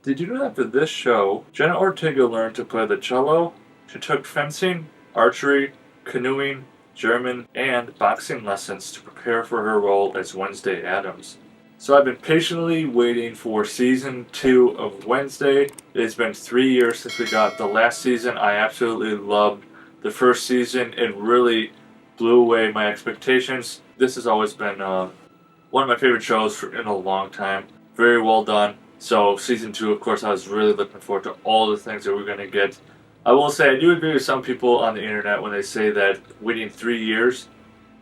Did you know that for this show, Jenna Ortega learned to play the cello? She took fencing, archery, canoeing, German, and boxing lessons to prepare for her role as Wednesday Addams. So I've been patiently waiting for season 2 of Wednesday. It's been 3 years since we got the last season. I absolutely loved the first season. It really blew away my expectations. This has always been one of my favorite shows in a long time. Very well done. So season 2, of course, I was really looking forward to all the things that we're going to get. I will say, I do agree with some people on the internet when they say that waiting 3 years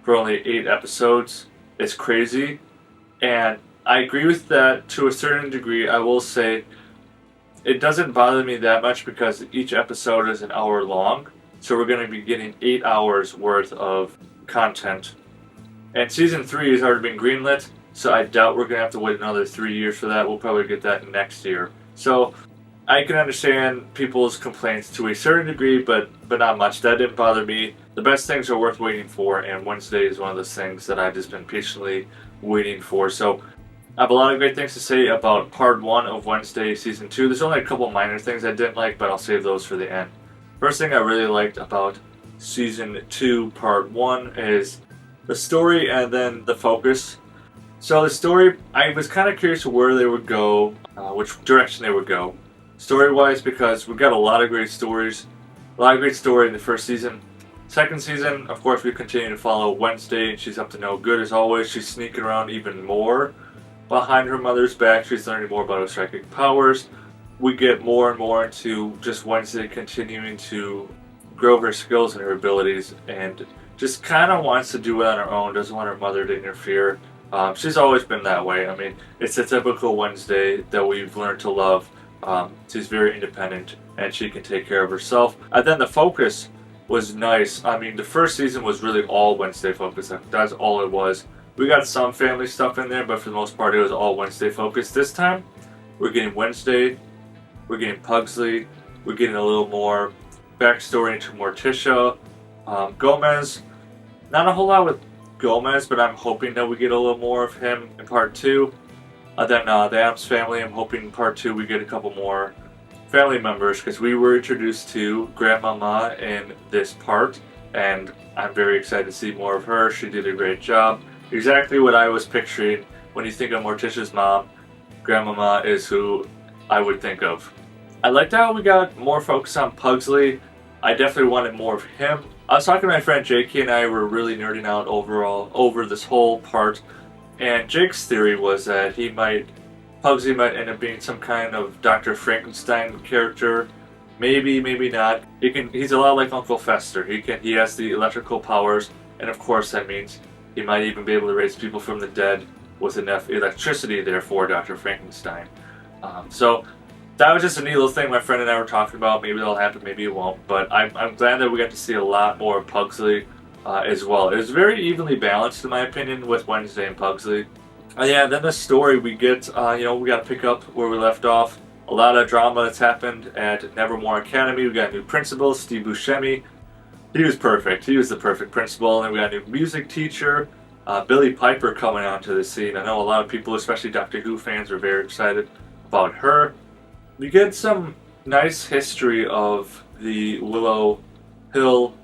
for only 8 episodes is crazy. And I agree with that to a certain degree. I will say it doesn't bother me that much because each episode is an hour long. So we're going to be getting 8 hours worth of content. And season 3 has already been greenlit, so I doubt we're going to have to wait another 3 years for that. We'll probably get that next year. So I can understand people's complaints to a certain degree, but not much. That didn't bother me. The best things are worth waiting for, and Wednesday is one of those things that I've just been patiently waiting for. So I have a lot of great things to say about part 1 of Wednesday season 2. There's only a couple minor things I didn't like, but I'll save those for the end. First thing I really liked about season 2 part 1 is the story and then the focus. So the story, I was kind of curious where they would go, which direction they would go, story-wise, because we got a lot of great stories, a lot of great story in the first season. Second season, of course, we continue to follow Wednesday, and she's up to no good as always. She's sneaking around even more behind her mother's back. She's learning more about her psychic powers. We get more and more into just Wednesday continuing to grow her skills and her abilities, and just kind of wants to do it on her own, doesn't want her mother to interfere. She's always been that way. I mean, it's a typical Wednesday that we've learned to love. She's very independent, and she can take care of herself. And then the focus was nice. I mean, the first season was really all Wednesday focused. That's all it was. We got some family stuff in there, but for the most part, it was all Wednesday focused. This time, we're getting Wednesday, we're getting Pugsley, we're getting a little more backstory into Morticia, Gomez. Not a whole lot with Gomez, but I'm hoping that we get a little more of him in part 2. Then the Addams family, I'm hoping in part 2 we get a couple more family members, because we were introduced to Grandmama in this part, and I'm very excited to see more of her. She did a great job. Exactly what I was picturing when you think of Morticia's mom. Grandmama is who I would think of. I liked how we got more focus on Pugsley. I definitely wanted more of him. I was talking to my friend Jake, and I were really nerding out overall over this whole part, and Jake's theory was that Pugsley might end up being some kind of Dr. Frankenstein character. Maybe, maybe not. He's a lot like Uncle Fester. He has the electrical powers, and of course that means he might even be able to raise people from the dead with enough electricity there for Dr. Frankenstein. So that was just a neat little thing my friend and I were talking about. Maybe that'll happen, maybe it won't. But I'm glad that we got to see a lot more of Pugsley as well. It was very evenly balanced, in my opinion, with Wednesday and Pugsley. Yeah, then the story we get, we got to pick up where we left off. A lot of drama that's happened at Nevermore Academy. We got a new principal, Steve Buscemi. He was perfect. He was the perfect principal. And then we got a new music teacher, Billie Piper, coming onto the scene. I know a lot of people, especially Doctor Who fans, are very excited about her. We get some nice history of the Willow Hill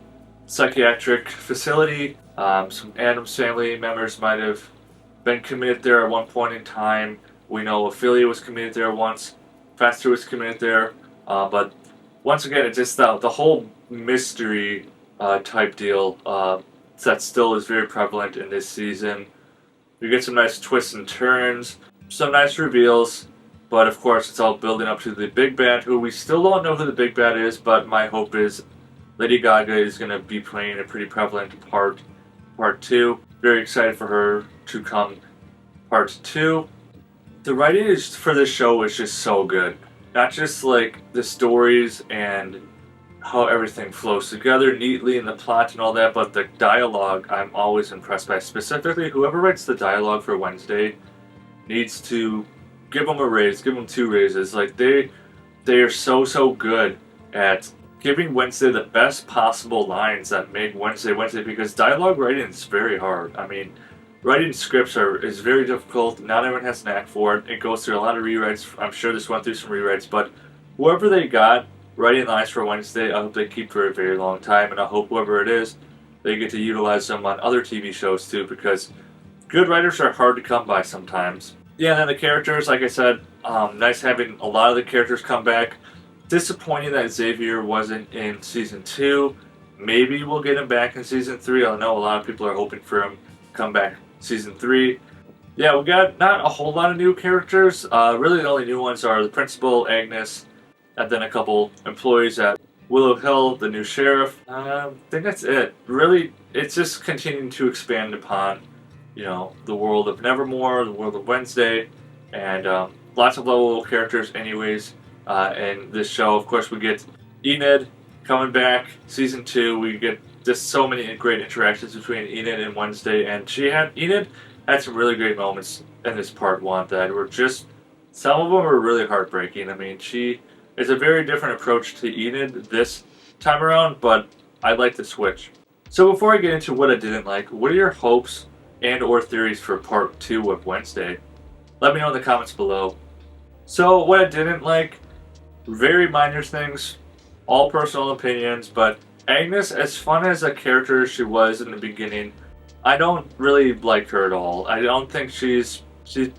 psychiatric facility. Some Addams family members might have been committed there at one point in time. We know Ophelia was committed there once. Fester was committed there. But once again, it's just the whole mystery type deal that still is very prevalent in this season. We get some nice twists and turns, some nice reveals. But of course, it's all building up to the big bad, who we still don't know who the big bad is, but my hope is Lady Gaga is going to be playing a pretty prevalent part 2. Very excited for her to come part 2. The writing for this show is just so good. Not just like the stories and how everything flows together neatly in the plot and all that, but the dialogue I'm always impressed by. Specifically, whoever writes the dialogue for Wednesday needs to give them a raise, give them 2 raises. Like they are so good at giving Wednesday the best possible lines that make Wednesday, because dialogue writing is very hard. I mean, writing scripts is very difficult. Not everyone has a knack for it. It goes through a lot of rewrites. I'm sure this went through some rewrites, but whoever they got writing lines for Wednesday, I hope they keep for a very long time, and I hope whoever it is, they get to utilize them on other TV shows too, because good writers are hard to come by sometimes. Yeah, and then the characters, like I said, nice having a lot of the characters come back. Disappointing that Xavier wasn't in Season 2. Maybe we'll get him back in Season 3. I know a lot of people are hoping for him to come back Season 3. Yeah, we got not a whole lot of new characters. Really the only new ones are the principal, Agnes, and then a couple employees at Willow Hill, the new sheriff. I think that's it. Really, it's just continuing to expand upon, the world of Nevermore, the world of Wednesday, and lots of lovable characters anyways. And this show, of course, we get Enid coming back, Season 2. We get just so many great interactions between Enid and Wednesday, and Enid had some really great moments in this part 1 that were just, some of them were really heartbreaking. I mean, it's a very different approach to Enid this time around, but I like the switch. So before I get into what I didn't like, what are your hopes and or theories for part 2 of Wednesday? Let me know in the comments below. So what I didn't like, very minor things, all personal opinions, but Agnes, as fun as a character she was in the beginning, I don't really like her at all. I don't think she's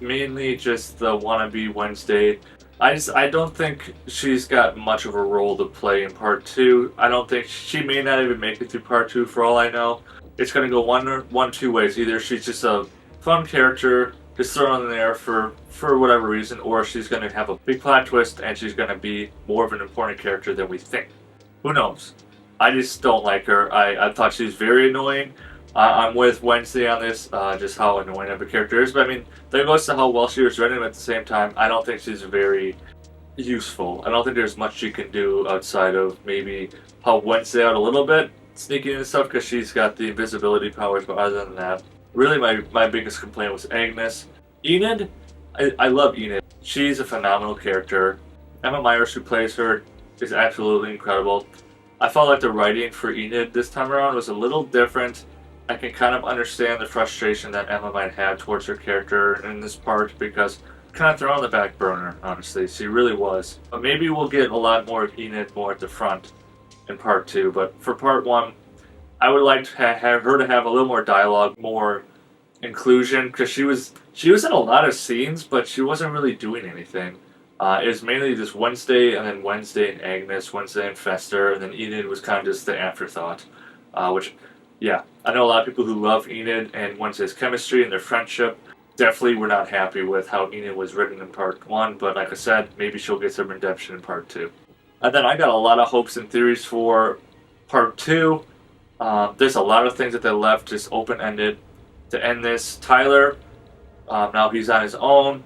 mainly just the wannabe Wednesday. I don't think she's got much of a role to play in part 2. I don't think she may not even make it through part 2 for all I know. It's going to go one two ways. Either she's just a fun character just thrown in there for whatever reason, or she's going to have a big plot twist and she's going to be more of an important character than we think. Who knows? I just don't like her. I thought she was very annoying. I'm with Wednesday on this, just how annoying of a character is. But I mean, that goes to how well she was written, but at the same time, I don't think she's very useful. I don't think there's much she can do outside of maybe help Wednesday out a little bit, sneaking in and stuff, because she's got the invisibility powers, but other than that, really my biggest complaint was Agnes. Enid, I love Enid. She's a phenomenal character. Emma Myers, who plays her, is absolutely incredible. I felt like the writing for Enid this time around was a little different. I can kind of understand the frustration that Emma might have towards her character in this part, because kind of thrown on the back burner, honestly. She really was. But maybe we'll get a lot more of Enid more at the front in part 2. But for part 1, I would like to have her to have a little more dialogue, more inclusion, because she was in a lot of scenes, but she wasn't really doing anything. It was mainly just Wednesday, and then Wednesday and Agnes, Wednesday and Fester, and then Enid was kind of just the afterthought. Which, yeah, I know a lot of people who love Enid and Wednesday's chemistry and their friendship. Definitely were not happy with how Enid was written in part 1, but like I said, maybe she'll get some redemption in part 2. And then I got a lot of hopes and theories for part 2. There's a lot of things that they left just open-ended to end this. Tyler, now he's on his own.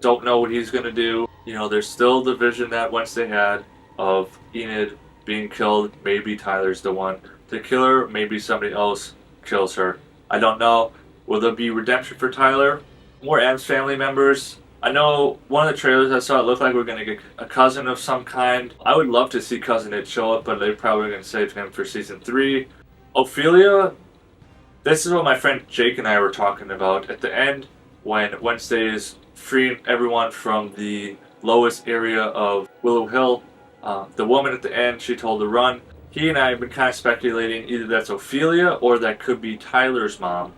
Don't know what he's going to do. There's still the vision that Wednesday had of Enid being killed. Maybe Tyler's the one to kill her. Maybe somebody else kills her. I don't know. Will there be redemption for Tyler? More Addams family members. I know one of the trailers I saw, it looked like we're going to get a cousin of some kind. I would love to see Cousin Ed show up, but they're probably going to save him for Season 3. Ophelia, this is what my friend Jake and I were talking about at the end when Wednesday is freeing everyone from the lowest area of Willow Hill. The woman at the end, she told to run. He and I have been kind of speculating either that's Ophelia or that could be Tyler's mom.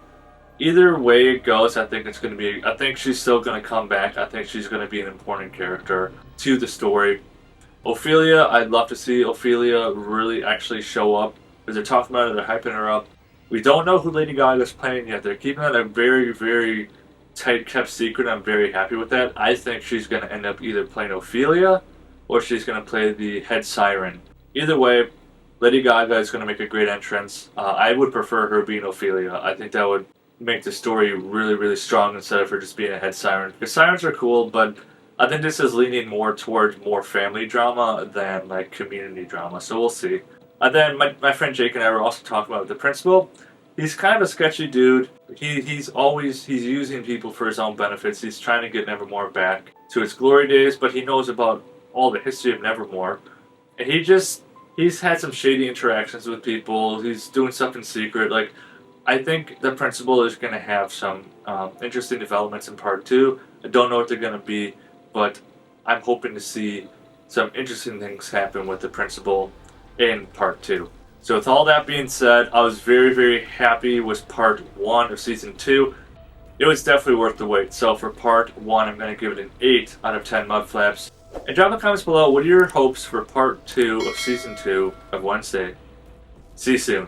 Either way it goes, I think she's still going to come back. I think she's going to be an important character to the story. Ophelia, I'd love to see Ophelia really actually show up. Because they're talking about it, they're hyping her up. We don't know who Lady Gaga's playing yet. They're keeping that a very, very tight kept secret. I'm very happy with that. I think she's going to end up either playing Ophelia or she's going to play the head siren. Either way, Lady Gaga is going to make a great entrance. I would prefer her being Ophelia. I think that would make the story really, really strong instead of her just being a head siren. Because sirens are cool, but I think this is leaning more towards more family drama than like community drama. So we'll see. And then my friend Jake and I were also talking about the principal. He's kind of a sketchy dude. He's using people for his own benefits. He's trying to get Nevermore back to its glory days, but he knows about all the history of Nevermore. And he's had some shady interactions with people. He's doing stuff in secret. Like, I think the principal is going to have some interesting developments in part 2. I don't know what they're going to be, but I'm hoping to see some interesting things happen with the principal in part 2. So with all that being said, I was very, very happy with part 1 of season 2. It was definitely worth the wait. So for part 1, I'm going to give it an 8 out of 10 Mudflaps. And drop in the comments below, what are your hopes for part 2 of season 2 of Wednesday? See you soon.